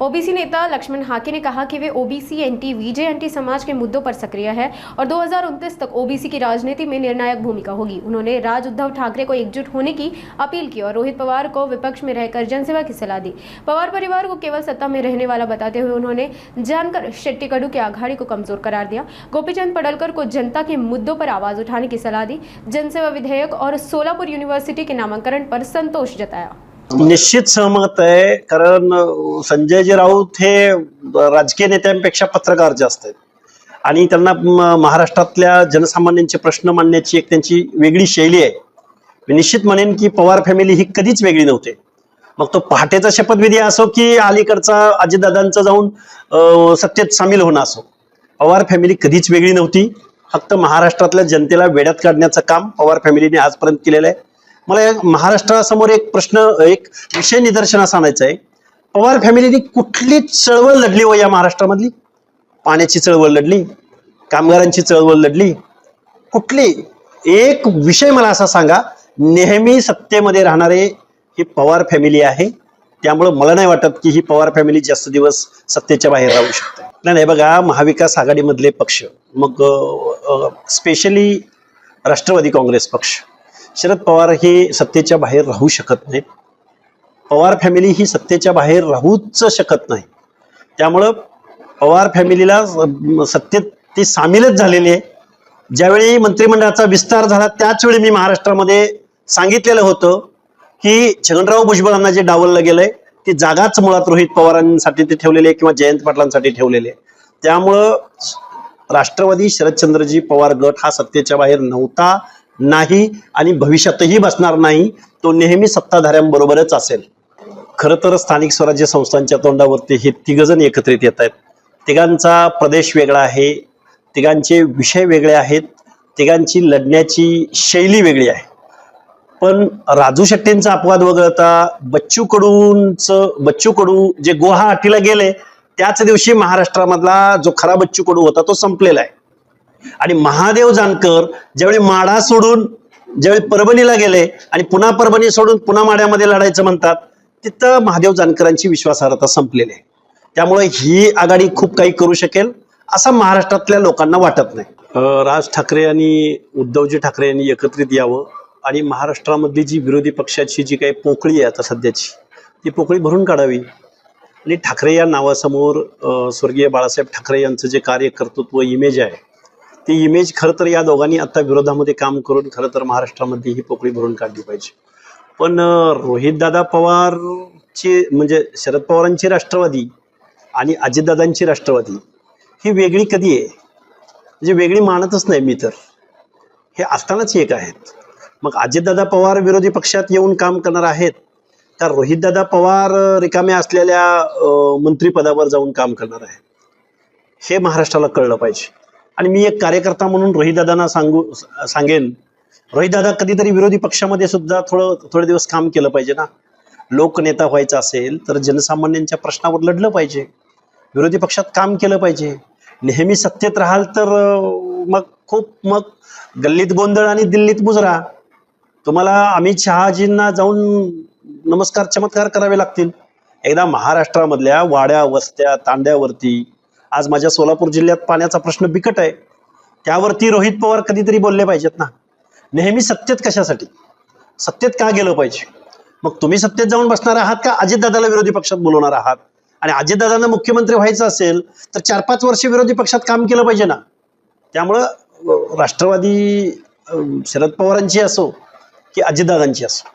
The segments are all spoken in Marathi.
ओबीसी नेता लक्ष्मण हाके ने कहा कि वे ओबीसी एंटी वीजे एंटी समाज के मुद्दों पर सक्रिय है और 2029 तक ओबीसी की राजनीति में निर्णायक भूमिका होगी। उन्होंने राज उद्धव ठाकरे को एकजुट होने की अपील की और रोहित पवार को विपक्ष में रहकर जनसेवा की सलाह दी। पवार परिवार को केवल सत्ता में रहने वाला बताते हुए उन्होंने जानकर शेट्टी-कडू की आघाड़ी को कमजोर करार दिया। गोपीचंद पडळकर को जनता के मुद्दों पर आवाज उठाने की सलाह दी। जनसेवा विधेयक और सोलापुर यूनिवर्सिटी के नामांकन पर संतोष जताया। निश्चित सहमत आहे, कारण संजयजी राऊत हे राजकीय नेत्यांपेक्षा पत्रकार जास्त आहेत आणि त्यांना महाराष्ट्रातल्या जनसामान्यांचे प्रश्न मांडण्याची एक त्यांची वेगळी शैली आहे। मी निश्चित म्हणेन की पवार फॅमिली ही कधीच वेगळी नव्हती। मग तो पहाटेचा शपथविधी असो की अलीकडचा अजितदादांचा जाऊन सत्तेत सामील होणं असो, पवार फॅमिली कधीच वेगळी नव्हती। फक्त महाराष्ट्रातल्या जनतेला वेड्यात काढण्याचं काम पवार फॅमिलीने आजपर्यंत केलेलं आहे। मला महाराष्ट्रासमोर एक प्रश्न, एक विषय निदर्शनास आणायचा आहे। पवार फॅमिलीने कुठली चळवळ लढली हो या महाराष्ट्रामधली? पाण्याची चळवळ लढली, कामगारांची चळवळ लढली, कुठली एक विषय मला असा सांगा। नेहमी सत्तेमध्ये राहणारे ही पवार फॅमिली आहे, त्यामुळे मला नाही वाटत की ही पवार फॅमिली जास्त दिवस सत्तेच्या बाहेर राहू शकते। नाही बघा, महाविकास आघाडीमधले पक्ष, मग स्पेशली राष्ट्रवादी काँग्रेस पक्ष, शरद पवार हे सत्तेच्या बाहेर राहू शकत नाहीत। पवार फॅमिली ही सत्तेच्या बाहेर राहूच शकत नाही। त्यामुळं पवार फॅमिलीला सत्तेत ती सामीलच झालेली आहे। ज्यावेळी मंत्रिमंडळाचा विस्तार झाला त्याच वेळी मी महाराष्ट्रामध्ये सांगितलेलं होतं की छगनराव भुजबळांना जे डावललं गेलंय ती जागाच मुळात रोहित पवारांसाठी ते ठेवलेली आहे किंवा जयंत पाटलांसाठी ठेवलेली आहे। त्यामुळं राष्ट्रवादी शरदचंद्रजी पवार गट हा सत्तेच्या बाहेर नव्हता, नाही आणि भविष्यातही बसणार नाही। तो नेहमी सत्ताधाऱ्यांबरोबरच असेल। खरं तर स्थानिक स्वराज्य संस्थांच्या तोंडावरती हे तिघजण एकत्रित येत आहेत। तिघांचा प्रदेश वेगळा आहे, तिघांचे विषय वेगळे आहेत, तिघांची लढण्याची शैली वेगळी आहे। पण राजू शेट्टींचा अपवाद वगळता बच्चू कडू जे गुवाहाटीला गेले त्याच दिवशी महाराष्ट्रामधला जो खरा बच्चू कडू होता तो संपलेला आहे। आणि महादेव जानकर ज्यावेळी माढा सोडून ज्यावेळी परभणीला गेले आणि पुन्हा परभणी सोडून पुन्हा माढ्यामध्ये लढायचं म्हणतात, तिथं महादेव जानकरांची विश्वासार्हता संपलेली आहे। त्यामुळे ही आघाडी खूप काही करू शकेल असं महाराष्ट्रातल्या लोकांना वाटत नाही। राज ठाकरे आणि उद्धवजी ठाकरे यांनी एकत्रित यावं आणि महाराष्ट्रामधली जी विरोधी पक्षाची जी काही पोकळी आहे आता सध्याची, ती पोकळी भरून काढावी। आणि ठाकरे या नावासमोर स्वर्गीय बाळासाहेब ठाकरे यांचं जे कार्यकर्तृत्व इमेज आहे, ती इमेज खरं तर या दोघांनी आता विरोधामध्ये काम करून खरं तर महाराष्ट्रामध्ये ही पोकळी भरून काढली पाहिजे। पण रोहितदादा पवारची म्हणजे शरद पवारांची राष्ट्रवादी आणि अजितदादांची राष्ट्रवादी ही वेगळी कधी आहे? म्हणजे वेगळी मानतच नाही मी तर। हे असतानाच एक आहेत। मग अजितदादा पवार विरोधी पक्षात येऊन काम करणार आहेत का रोहितदादा पवार रिकाम्या असलेल्या मंत्रिपदावर जाऊन काम करणार आहे? हे महाराष्ट्राला कळलं पाहिजे। आणि मी एक कार्यकर्ता म्हणून रोहितदादांना सांगेन, रोहितदादा कधीतरी विरोधी पक्षामध्ये सुद्धा थोडे दिवस काम केलं पाहिजे ना। लोकनेता व्हायचं असेल तर जनसामान्यांच्या प्रश्नावर लढलं पाहिजे, विरोधी पक्षात काम केलं पाहिजे। नेहमी सत्तेत राहाल तर मग गल्लीत गोंधळ आणि दिल्लीत मुजरा। तुम्हाला अमित शहाजींना जाऊन नमस्कार चमत्कार करावे लागतील। एकदा महाराष्ट्रामधल्या वाड्या वस्त्या तांड्यावरती, आज माझ्या सोलापूर जिल्ह्यात पाण्याचा प्रश्न बिकट आहे, त्यावरती रोहित पवार कधीतरी बोलले पाहिजेत ना। नेहमी सत्तेत कशासाठी? सत्तेत का गेलं पाहिजे? मग तुम्ही सत्तेत जाऊन बसणार आहात का अजितदादाला विरोधी पक्षात बोलवणार आहात? आणि अजितदादांना मुख्यमंत्री व्हायचं असेल तर 4-5 वर्ष विरोधी पक्षात काम केलं पाहिजे ना। त्यामुळं राष्ट्रवादी शरद पवारांची असो की अजितदादांची असो,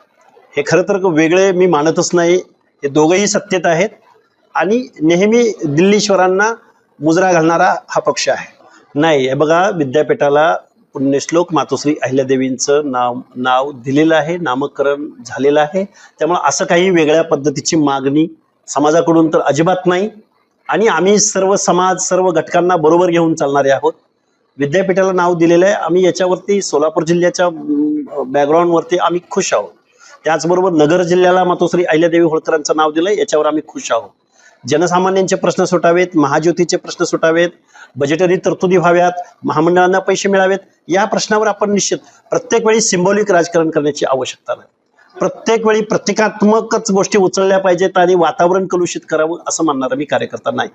हे खरं तर वेगळे मी मानतच नाही। हे दोघंही सत्तेत आहेत आणि नेहमी दिल्लीश्वरांना मुजरा घालणारा हा पक्ष आहे। नाही, हे बघा, विद्यापीठाला पुण्यश्लोक मातोश्री अहिल्यादेवींचं नाव दिलेलं आहे, नामकरण झालेलं आहे। त्यामुळे असं काही वेगळ्या पद्धतीची मागणी समाजाकडून तर अजिबात नाही। आणि आम्ही सर्व समाज, सर्व घटकांना बरोबर घेऊन चालणारे आहोत। विद्यापीठाला नाव दिलेलं आहे, आम्ही याच्यावरती सोलापूर जिल्ह्याच्या बॅकग्राऊंडवरती आम्ही खुश आहोत। त्याचबरोबर नगर जिल्ह्याला मातोश्री अहिल्यादेवी होळकरांचं नाव दिलंय, याच्यावर आम्ही खुश आहोत। जनसामान्यांचे प्रश्न सुटावेत, महाज्योतीचे प्रश्न सुटावेत, बजेटरी तरतुदी व्हाव्यात, महामंडळांना पैसे मिळावेत, या प्रश्नावर आपण निश्चित प्रत्येक वेळी सिंबॉलिक राजकारण करण्याची आवश्यकता नाही। प्रत्येक वेळी प्रतिकात्मकच गोष्टी उचलल्या पाहिजेत आणि वातावरण कलुषित करावं असं म्हणणारा मी कार्यकर्ता नाही.